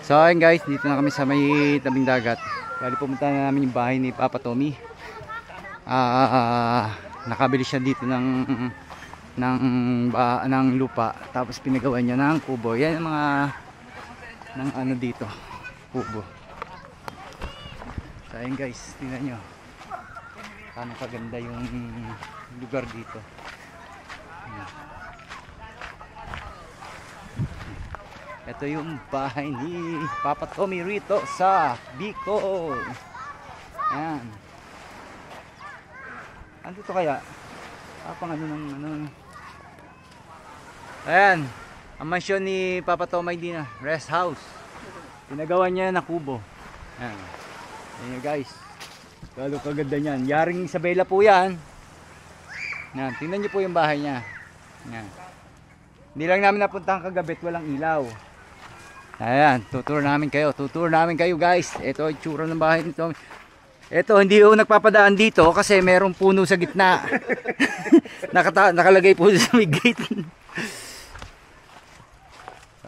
So ayun guys, dito na kami sa may tabing dagat. Bali pumunta na namin yung bahay ni Papa Tommy. Nakabili siya dito ng lupa, tapos pinagawa niya ng kubo. Yan ang mga ng ano dito, kubo. So ayun guys, tingnan nyo paano kaganda yung lugar dito. Ito yung bahay ni Papa Tommy rito sa Bicol. Ayan. Ano to kaya? Pang ano ng ano. Ayan. Ang mansyon ni Papa Tommy din na rest house. Pinagawa niya na kubo. Ayan. Ayan guys. Lalo kaganda niyan. Yaring Isabela po yan. Ayan. Tingnan niyo po yung bahay niya. Ayan. Hindi lang namin napuntahan kagabi, walang ilaw. Ayan, tutur namin kayo guys. Ito yung tsura ng bahay nito. Ito, hindi ako nagpapadaan dito kasi merong puno sa gitna. Nakalagay po sa may gate.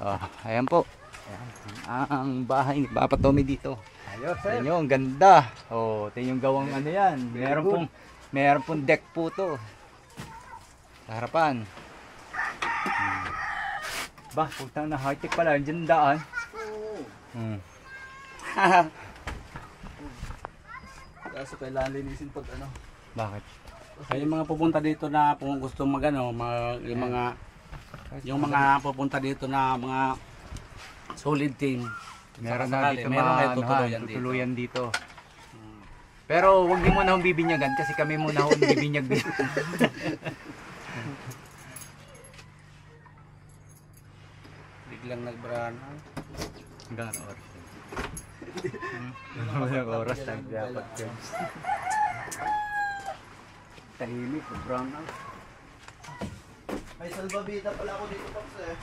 Oh, ayan po. Ayan, ang bahay ni Papa Tommy dito. Ayos, sir. Tingnan nyo, ang ganda. Oh, tingnan yung gawang ano yan. Meron pong deck po to. Sa harapan. Bah, putang na high-tech pala, dyan daan. Kaso kailangan linisin pag ano. Bakit? Kaya yung mga pupunta dito na kung gusto magano, yung mga pupunta dito na mga solid team. Meron na dito mga tutuluyan dito. Hmm. Pero huwag niyo muna akong bibinyagan kasi kami muna akong bibinyag dito. Biglang nagbrana. Gano'n oras? Walang oras lang dapat yun. Tahimik, brown out. May salbabida pala ako dito, Pops eh.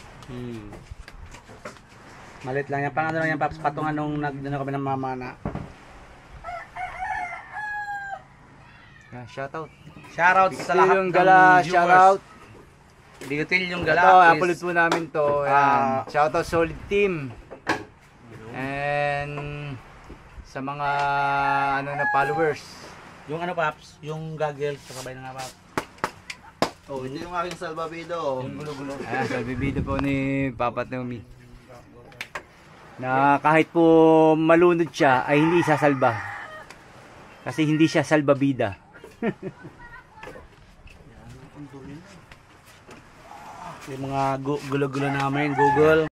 Malit lang yan. Pang ano lang yan, Paps? Patungan nung nagdano kami ng mama na. Shoutout. Shoutout sa lahat yung gala, ng shoutout. Bigotil yung gala. Ito, upload po namin to. Shoutout solid team. And sa mga ano na followers. Yung ano, Paps? Yung gagel, kasabay na nga, Paps. Oh, ito yung aking salbabida oh. Yung gulo-gulo. Ayan, salbabida po ni Papa Tommy. Na kahit po malunod siya ay hindi sasalba. Kasi hindi siya salbabida. Yung mga gulo-gulo namin, Google.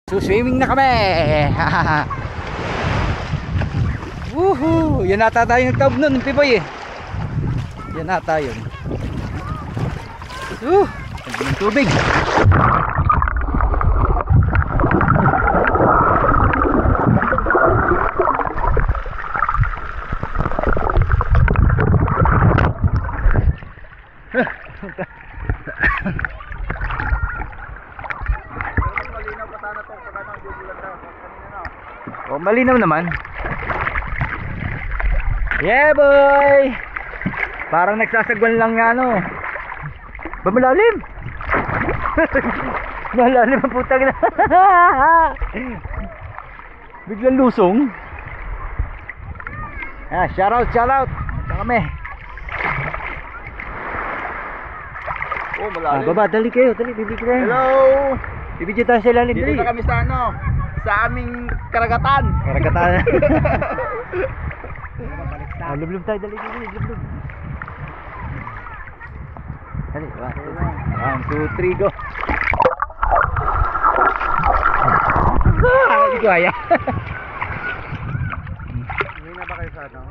So swimming na kami. Woohoo! Yan ata tayo ng tawag nun, Piboy eh. Yan ata yun. Ang tubig. Oh, malinaw naman. Yeah boy. Parang nagsasagwan lang nga ano. Ba malalim? Malalim ang putang na. Biglang lusong. Ah, shout out. Saan kami? Oh, malalim. Baba, dali kayo, bibigyan kayo. Hello! Bibigyan tayo sa ilalim, Dito dali. na kami sa ano? Sa aming karagatan. Karagatan. Lublub tayo, dali, lublub. Dali, 1, 2, 3, go. Hindi ko kaya. Hindi na ba kayo sa ano?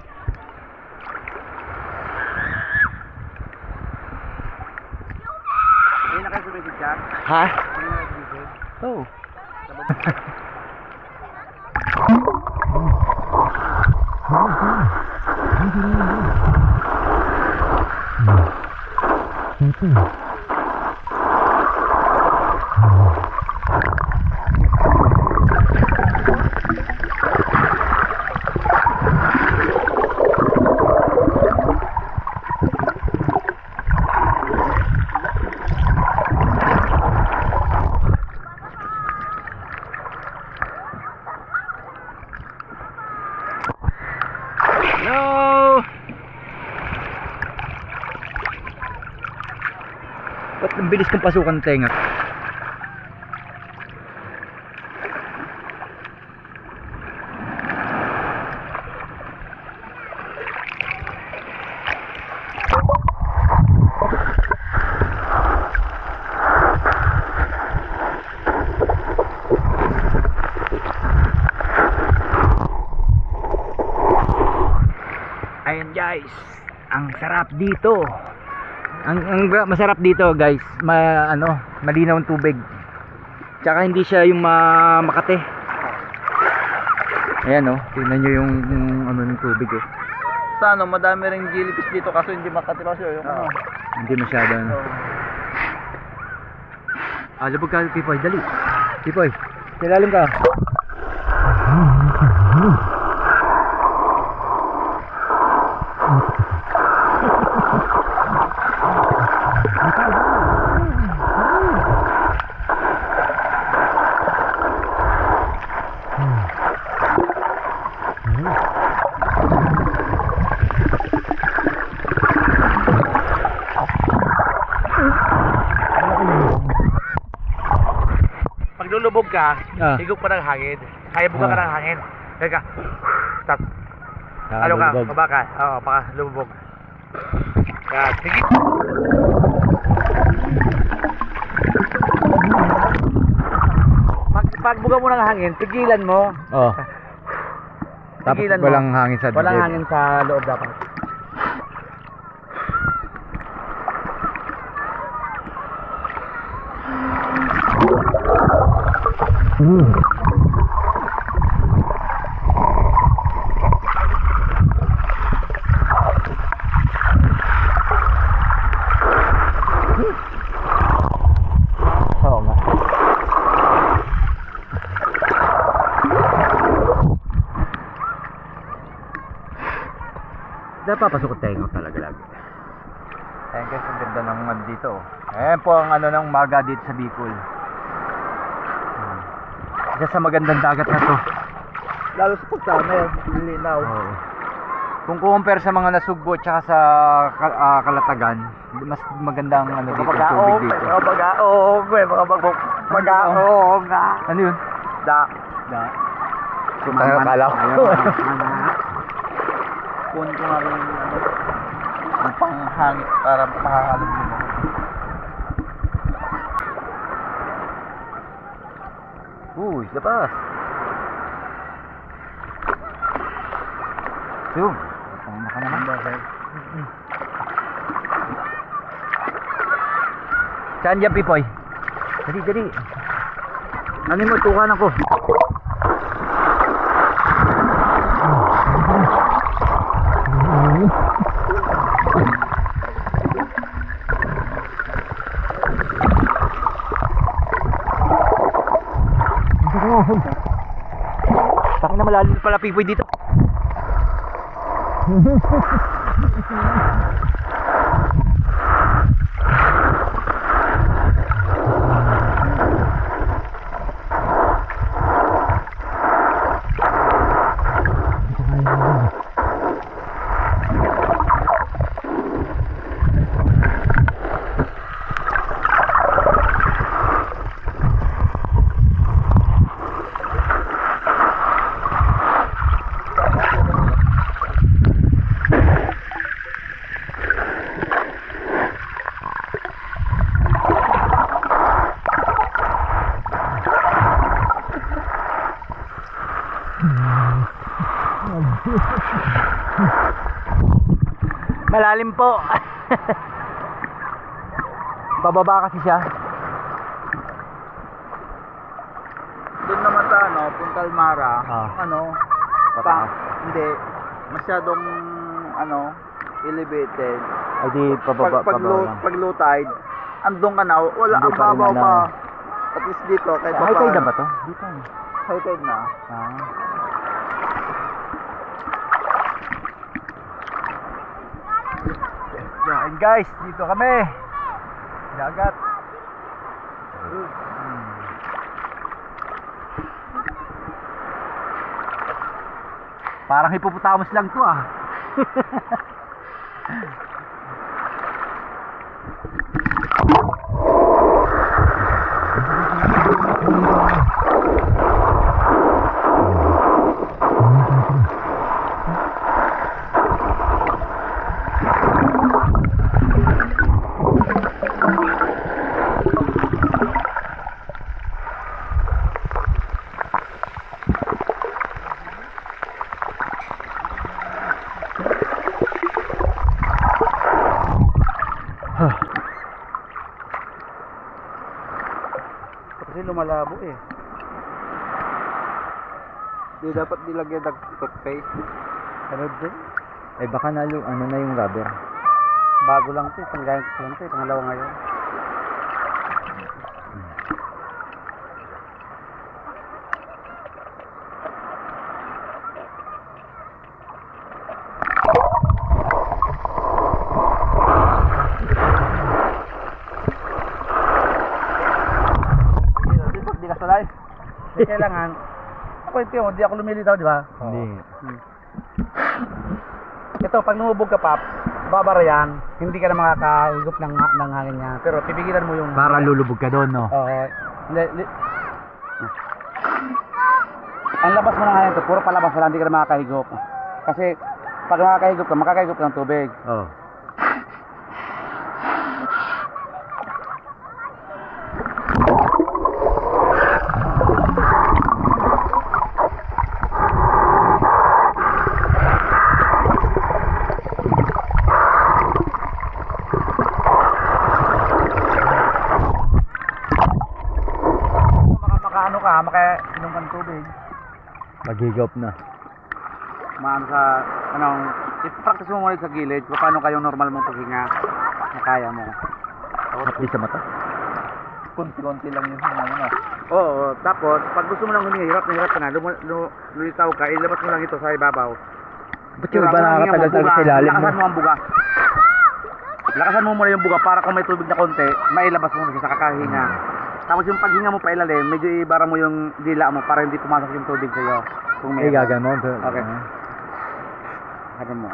Hindi na kayo sumigid dyan? Ha? Hindi na kayo sumigid? Oh. Hello! Ba't ang bilis kong pasukan ng tenga? Ang sarap dito. Ang masarap dito, guys, malinaw ang tubig. Tsaka hindi siya yung makate. Ayan oh, tingnan nyo yung ano ng tubig oh. Sa ano, madami ring jellyfish dito kaso hindi makatira siya. Yung ano. Hindi masyado ano. Labog ka, Pipoy, dali. Pipoy, silalim ka. Pag lulubog ka, Ah. higop ka ng hangin. Kaya buka ka Ah. ng hangin. Kaya ka, tap, Saka ano ka, lulubog. baba ka. Oo, baka lumubog. Kaya, sige. Pag buka mo ng hangin, tigilan mo. Oh. Tapos Tigilan mo. walang hangin sa Walang dibdib. hangin sa loob dapat. Oo nga. Napapasok ko tayo talaga lagi. Ayan guys, ang ganda ng ano dito. Ayan po ang ano ng umaga dito sa Bicol. Ayan. Isa sa magandang dagat na to. Lalo sa pagsamer, linaw. Oo. Kung compare sa mga nasugbo tsaka sa Kalatagan, mas maganda ang ano dito, tubig dito. Mga pag-aog, mga pag-aog. Ano yun? Da. Kala ko. Kunin ko nga rin ano, yung panghangit para makakalog mo. Uy, labas. Yun. Tama ka naman. Saan dyan, Pipoy? Dali. Ano mo, tukan ako. Takin na malalim pala, Pipoy, dito. Malalim po. Bababa kasi siya. Doon naman sa ano, Puntal Mara, Ah. ano, Pataas. hindi, masyadong, ano, elevated. Ay di pababa lang. Pag low tide, andun ka na, wala, Hindi ang pa rin babaw na- pa. At least dito, kahit High tide na ba to? Dito. High tide na. Ah. Yan guys, dito kami. Dagat. Parang hippopotamus lang to ah. Kasi lumalabo eh. Di dapat nilagyan ng toothpaste. Ano din? Eh baka ano na yung rubber. Bago lang ito, panggamit ko lang ito, pangalawa ngayon. Di ka salay. Di kailangan. Ako ito, di ako lumilitaw, di ba? Hindi. Ito, pag lumubog ka, Pap, babara yan, hindi ka na makakahigop ng hangin niya. Pero pipigilan mo yung... Para lulubog ka doon, no? Oo. Ang labas mo ng hangin ito, puro palabas na lang, hindi ka na makakahigop. Kasi, pag makakahigop ka ng tubig. Oo. Makaano ka, makainom ka ng tubig. Maghigop na. Maano sa, i-practice mo muna sa gilid, kung paano kayong normal mong paghinga na kaya mo. Hapli sa mata. Kunti-kunti lang yung hangin na. Oo, tapos, pag gusto mo lang huminga, hirap na hirap ka na, lumitaw ka, ilabas mo lang ito sa ibabaw. Ba't yung iba nakakatagal talaga sa ilalim, no? Lakasan mo ang buga. Lakasan mo muna yung buga para kung may tubig na konti, mailabas mo siya sa kakahinga. Tapos yung paghinga mo pa ilalim, medyo ibara mo yung dila mo para hindi pumasok yung tubig sa iyo. Kung Eh, meron. gaganon. Okay. Ano mo?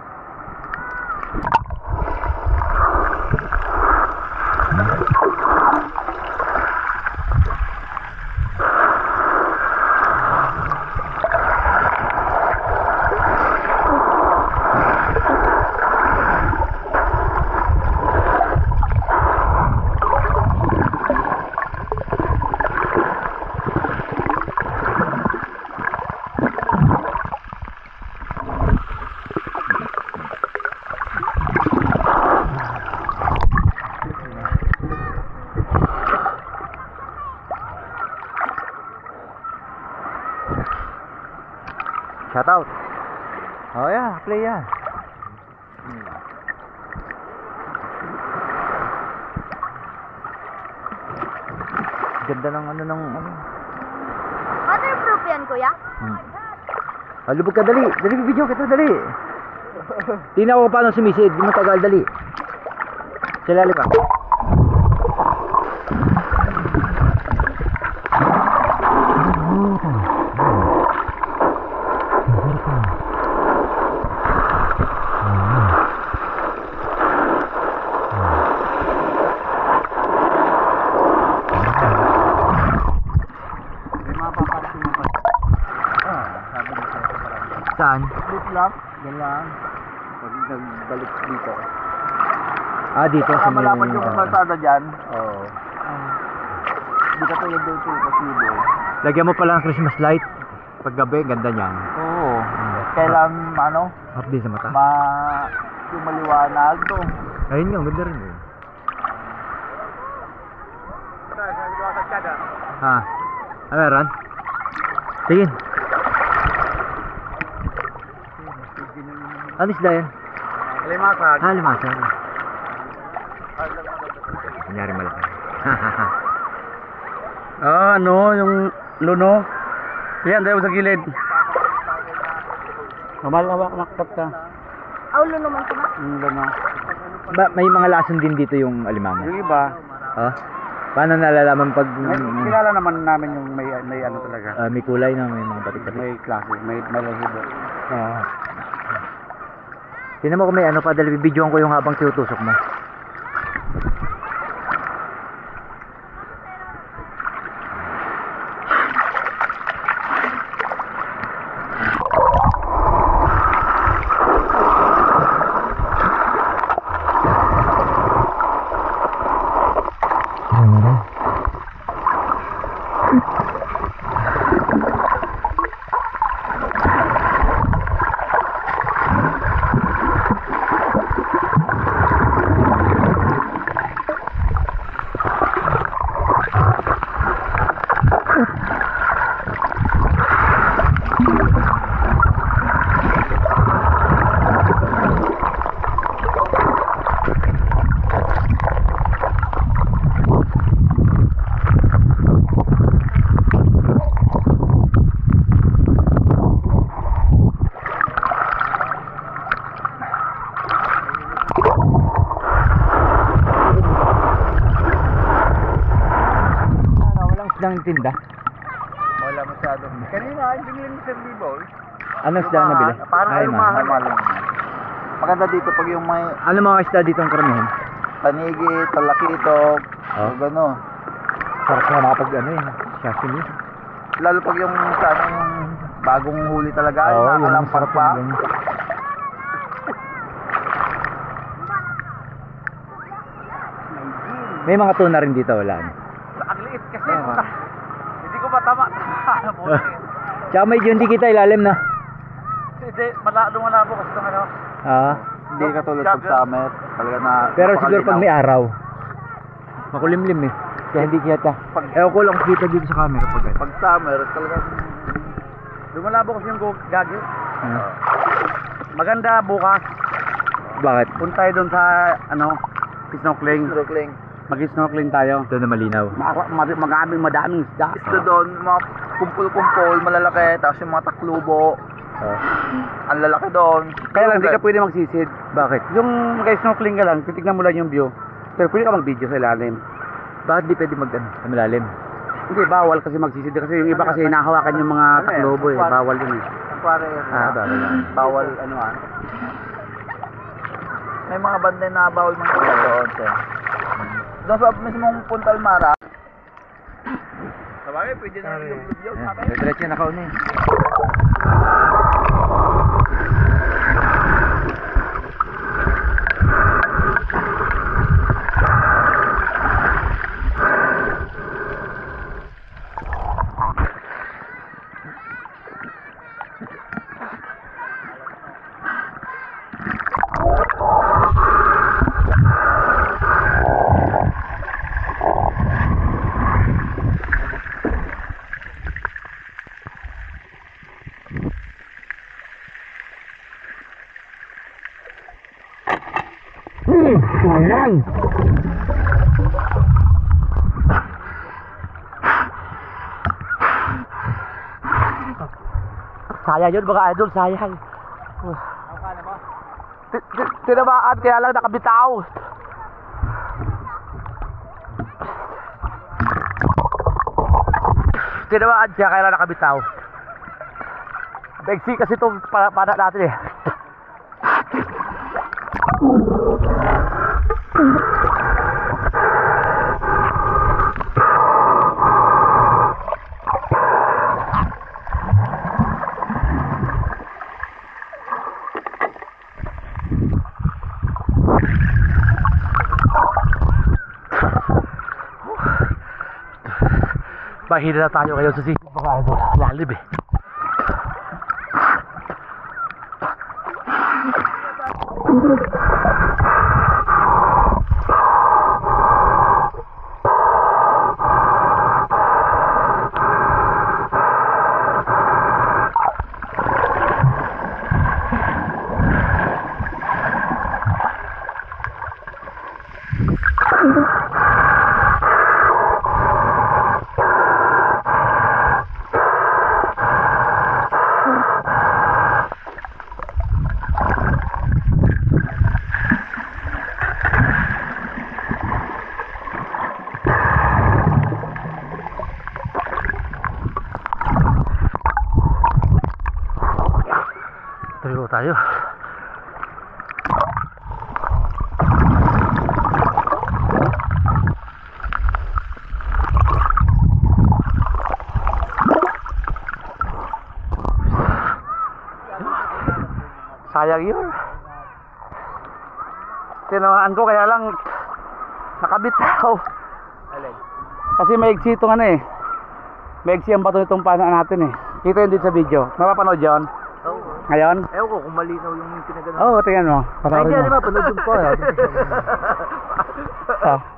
Shout out. Oh yeah, play yan. Ganda ng ano. Waterproof yan, kuya? Lubog ka, dali. Dali, video kita, dali. Tingnan ko paano sumisid. Di mo tagal, dali. Silali ka. May mga papasin mo pa. Sabi niya sa'yo. Saan? Split lang. Yan lang. Pag nagbalik dito. Dito sa may... Malapad yung kalsada dyan. Oo. Hindi ka tulad dito. Pasibo. Lagyan mo pala ng Christmas light. Paggabi, ganda niyan. Oo. Kailan, Hapli sa mata. yung maliwanag to. Ayun nga, ganda rin eh. Ha? Meron? Sige. Ano isda yan? Limasag. Limasag. Kunyari malaki. Yung luno. Yan, dahil sa gilid. Hawak ka. Aulo naman ko na. Yung luno. May mga lason din dito yung alimango. Yung iba, Paano nalalaman pag kilala naman namin yung may ano talaga. may kulay na, may mga batik-batik? May klase, may lahibo. Tingnan mo kung may ano pa, dahil bibidyoan ko yung habang tinutusok mo. isdang tinda? Wala masyado. Kanina, hindi nila Mr. Liboy. Anong isda ang nabili? Parang Ay, mahal. Maganda dito pag yung may Ano mga isda dito ang karamihan? panigi, talakito, Oh. gano'n. Sarap na nakapag ano eh. Sashimi. Lalo pag yung sa ano, yung bagong huli talaga, Oo, yung yun ang nakakalampag sarap pa. yung ganyan. May mga tuna rin dito, wala. Ang liit kasi. Hindi ko matama. Tsaka medyo hindi kita ilalim na. Hindi, malabo kasi itong ano. Ah. Hindi katulad pag summer. Talaga na Pero siguro pag napakalinaw. may araw, makulimlim eh. Kaya hindi kita. Ewan ko lang kita dito sa camera pag Pag summer, talagang Lumalabo kasi yung gagi. ano. Maganda bukas. Bakit? Punta tayo doon sa ano, snorkeling. snorkeling. Mag-snorkeling tayo. Ito na malinaw. Madaming isda. Isda doon, mga kumpul-kumpul, malalaki, tapos yung mga taklubo, Oh. ang lalaki doon. Kaya lang, hindi ka pwede magsisid. Bakit? Yung mag-snorkeling ka lang, titignan mo lang yung view. Pero pwede ka mag-video sa ilalim. Bakit di pwede mag ano, sa malalim? Hindi, bawal kasi magsisid. Kasi yung iba kasi hinahawakan yung mga taklobo eh. Bawal yun eh. Bawal lang. Bawal, ano May mga banda na bawal mga doon, sir. Doon sa mismong Punta Almara. Sabagay, pwede na yung vlog Ayan, diretso na kauna eh. Sayang! Sayang yun mga idol, sayang. Tinamaan kaya lang nakabitaw. Tinamaan siya kaya lang nakabitaw. Beksi kasi itong panak natin eh. Mahina na tayo ngayon sa sisig mga idol. Lalim eh. Tuloy tayo. Sayang yun. Tinamaan ko kaya lang nakabitaw. Kasi maigsi itong ano eh. Maigsi ang bato nitong pana natin eh. Kita yun din sa video. Mapapanood yun? Ngayon? Ewan ko kung malinaw yung pinagano. Oo, tingnan mo. Panoorin mo. Panood ko.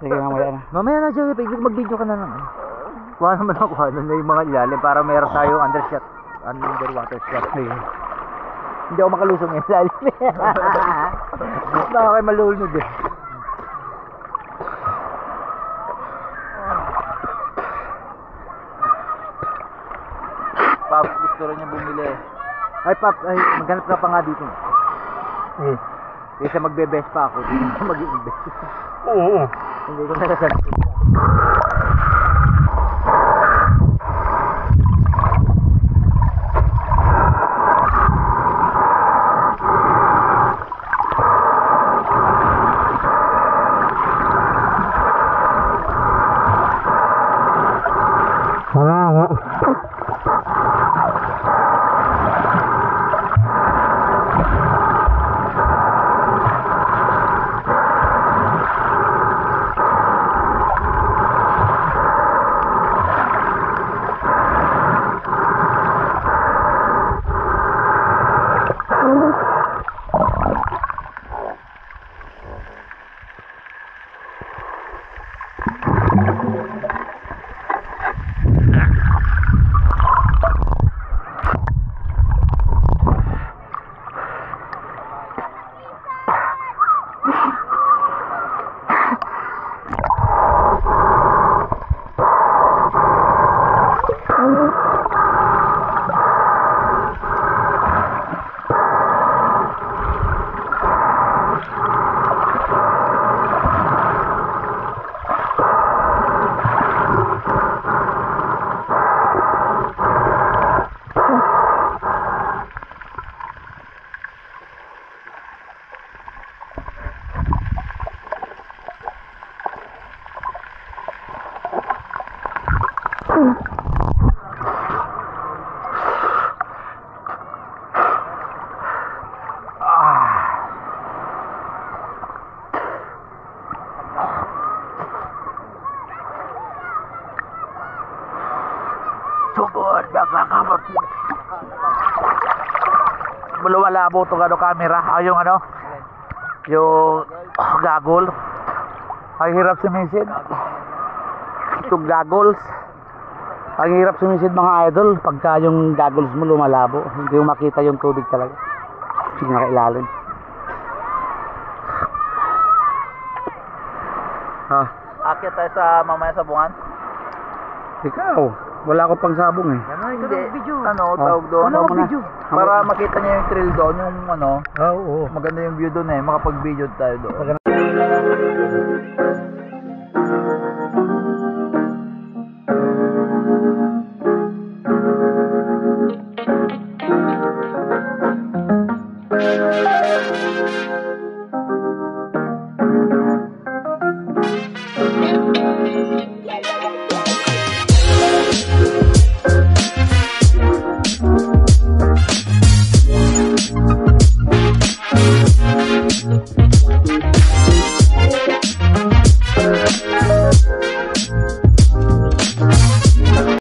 Sige mamaya na. Mamaya na dyan, mag-video ka na naman. Kuha naman ako ano na yung mga ilalim para meron tayong undershot. Underwater shot. Hindi ako makalusong eh. Lalim eh. Baka kayo malulunod eh. Pop, gusto rin niya bumili. Ay Pap, ay, maghanap ka pa nga dito. Kaysa magbe-best pa ako, hindi na mag-i-invest. Oo. Hindi ko nakasabi. Sugod, nakakamot. Malawalabo itong ano, camera. Yung ano, yung gagol. Ang hirap sumisid. Itong goggles. Ang hirap sumisid mga idol pagka yung goggles mo lumalabo. Hindi mo makita yung tubig talaga. Sige na kailalim. Ha? Akyat tayo sa mamaya sa bungan. Ikaw, wala ko pang sabong eh. Hindi. Ano, tawag doon. Ano mo na? Para makita niya yung trail doon, yung ano, Oo. maganda yung view doon eh. Makapag-video tayo doon.